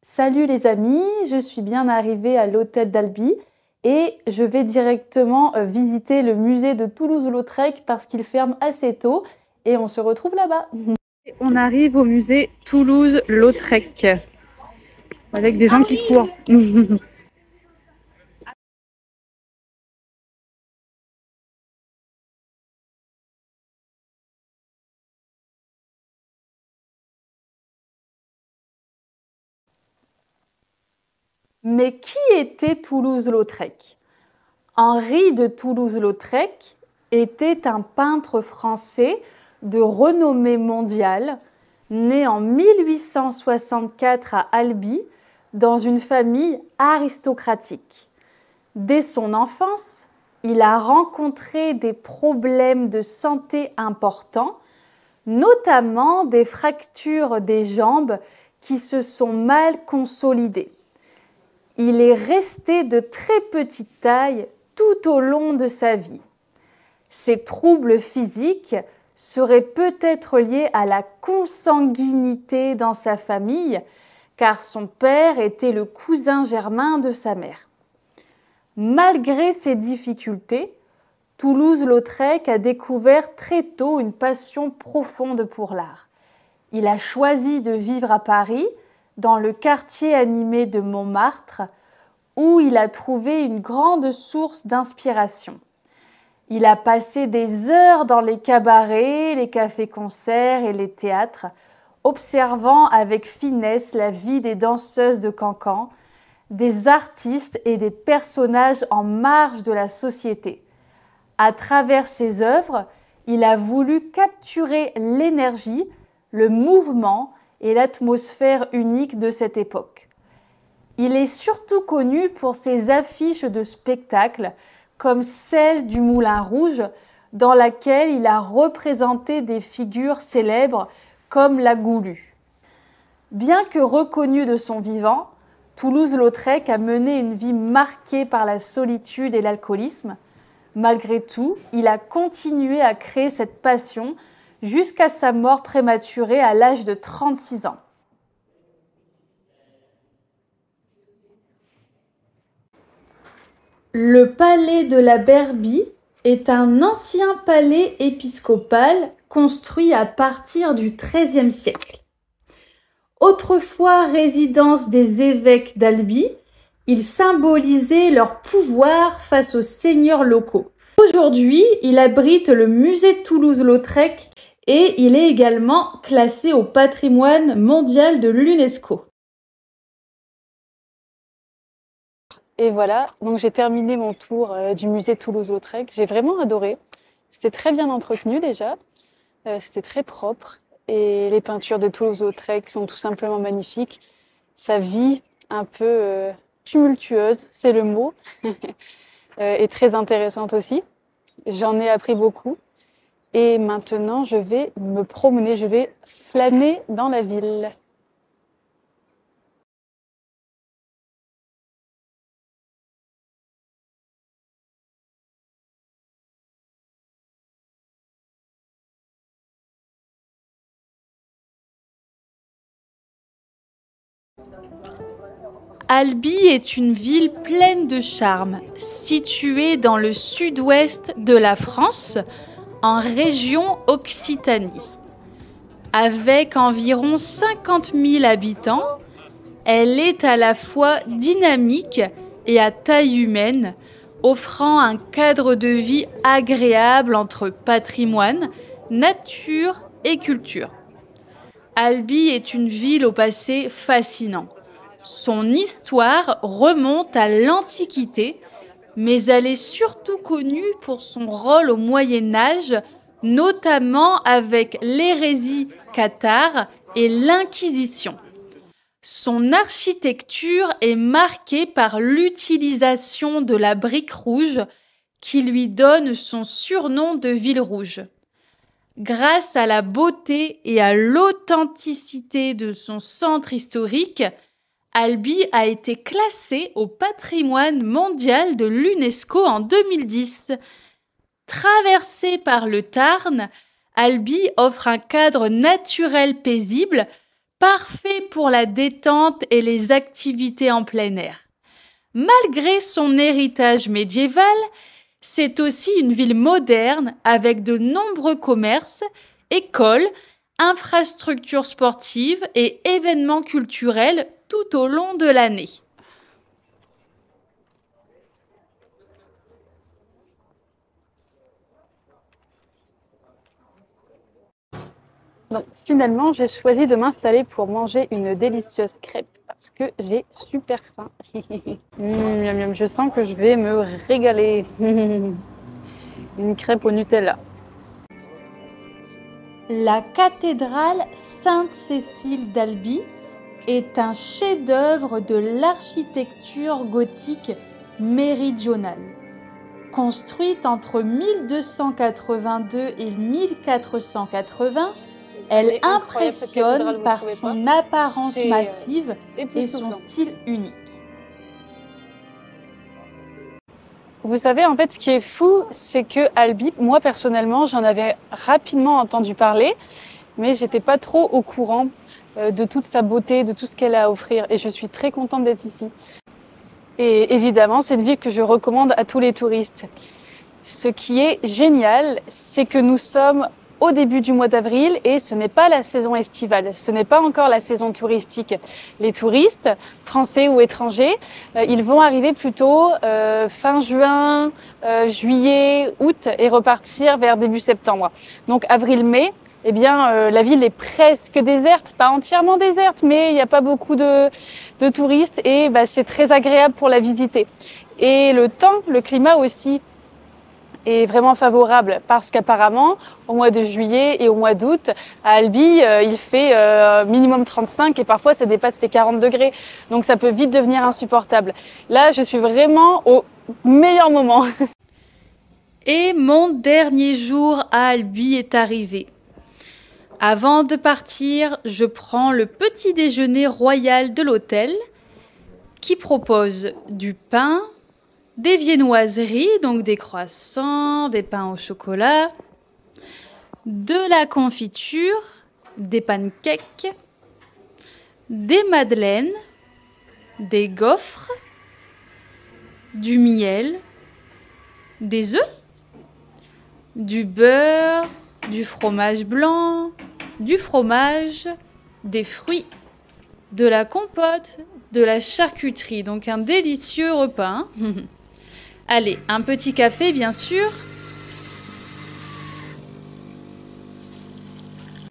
Salut les amis, je suis bien arrivée à l'hôtel d'Albi et je vais directement visiter le musée de Toulouse-Lautrec parce qu'il ferme assez tôt et on se retrouve là-bas. On arrive au musée Toulouse-Lautrec avec des gens qui courent. Mais qui était Toulouse-Lautrec? Henri de Toulouse-Lautrec était un peintre français de renommée mondiale, né en 1864 à Albi, dans une famille aristocratique. Dès son enfance, il a rencontré des problèmes de santé importants, notamment des fractures des jambes qui se sont mal consolidées. Il est resté de très petite taille tout au long de sa vie. Ces troubles physiques seraient peut-être liés à la consanguinité dans sa famille, car son père était le cousin germain de sa mère. Malgré ces difficultés, Toulouse-Lautrec a découvert très tôt une passion profonde pour l'art. Il a choisi de vivre à Paris, dans le quartier animé de Montmartre, où il a trouvé une grande source d'inspiration. Il a passé des heures dans les cabarets, les cafés-concerts et les théâtres, observant avec finesse la vie des danseuses de Cancan, des artistes et des personnages en marge de la société. À travers ses œuvres, il a voulu capturer l'énergie, le mouvement et l'atmosphère unique de cette époque. Il est surtout connu pour ses affiches de spectacles, comme celle du Moulin Rouge, dans laquelle il a représenté des figures célèbres comme la Goulue. Bien que reconnu de son vivant, Toulouse-Lautrec a mené une vie marquée par la solitude et l'alcoolisme. Malgré tout, il a continué à créer cette passion jusqu'à sa mort prématurée à l'âge de 36 ans. Le palais de la Berbie est un ancien palais épiscopal construit à partir du XIIIe siècle. Autrefois résidence des évêques d'Albi, il symbolisait leur pouvoir face aux seigneurs locaux. Aujourd'hui, il abrite le musée Toulouse-Lautrec et il est également classé au patrimoine mondial de l'UNESCO. Et voilà, donc j'ai terminé mon tour du musée Toulouse-Lautrec. J'ai vraiment adoré. C'était très bien entretenu déjà, c'était très propre et les peintures de Toulouse-Lautrec sont tout simplement magnifiques. Sa vie un peu tumultueuse, c'est le mot, et très intéressante aussi. J'en ai appris beaucoup et maintenant je vais me promener, je vais flâner dans la ville. Albi est une ville pleine de charme, située dans le sud-ouest de la France, en région Occitanie. Avec environ 50 000 habitants, elle est à la fois dynamique et à taille humaine, offrant un cadre de vie agréable entre patrimoine, nature et culture. Albi est une ville au passé fascinant. Son histoire remonte à l'Antiquité, mais elle est surtout connue pour son rôle au Moyen Âge, notamment avec l'hérésie cathare et l'Inquisition. Son architecture est marquée par l'utilisation de la brique rouge qui lui donne son surnom de ville rouge. Grâce à la beauté et à l'authenticité de son centre historique, Albi a été classé au patrimoine mondial de l'UNESCO en 2010. Traversée par le Tarn, Albi offre un cadre naturel paisible, parfait pour la détente et les activités en plein air. Malgré son héritage médiéval, c'est aussi une ville moderne avec de nombreux commerces, écoles, infrastructures sportives et événements culturels tout au long de l'année. Donc finalement, j'ai choisi de m'installer pour manger une délicieuse crêpe parce que j'ai super faim. Miam, miam, je sens que je vais me régaler. Une crêpe au Nutella. La cathédrale Sainte-Cécile d'Albi est un chef-d'œuvre de l'architecture gothique méridionale. Construite entre 1282 et 1480, elle impressionne par son apparence massive et son style unique. Vous savez, en fait, ce qui est fou, c'est que Albi, moi personnellement, j'en avais rapidement entendu parler, mais j'étais pas trop au courant de toute sa beauté, de tout ce qu'elle a à offrir. Et je suis très contente d'être ici. Et évidemment, c'est une ville que je recommande à tous les touristes. Ce qui est génial, c'est que nous sommes au début du mois d'avril et ce n'est pas la saison estivale, ce n'est pas encore la saison touristique. Les touristes, français ou étrangers, ils vont arriver plutôt fin juin, juillet, août et repartir vers début septembre. Donc avril-mai, eh bien, la ville est presque déserte, pas entièrement déserte, mais il n'y a pas beaucoup de touristes et c'est très agréable pour la visiter. Et le temps, le climat aussi, est vraiment favorable parce qu'apparemment, au mois de juillet et au mois d'août, à Albi, il fait minimum 35 et parfois ça dépasse les 40 degrés. Donc ça peut vite devenir insupportable. Là, je suis vraiment au meilleur moment. Et mon dernier jour à Albi est arrivé. Avant de partir, je prends le petit déjeuner royal de l'hôtel qui propose du pain, des viennoiseries, donc des croissants, des pains au chocolat, de la confiture, des pancakes, des madeleines, des gaufres, du miel, des œufs, du beurre, du fromage blanc, du fromage, des fruits, de la compote, de la charcuterie. Donc un délicieux repas. Allez, un petit café bien sûr.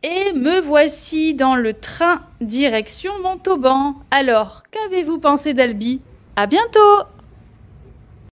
Et me voici dans le train direction Montauban. Alors, qu'avez-vous pensé d'Albi? À bientôt!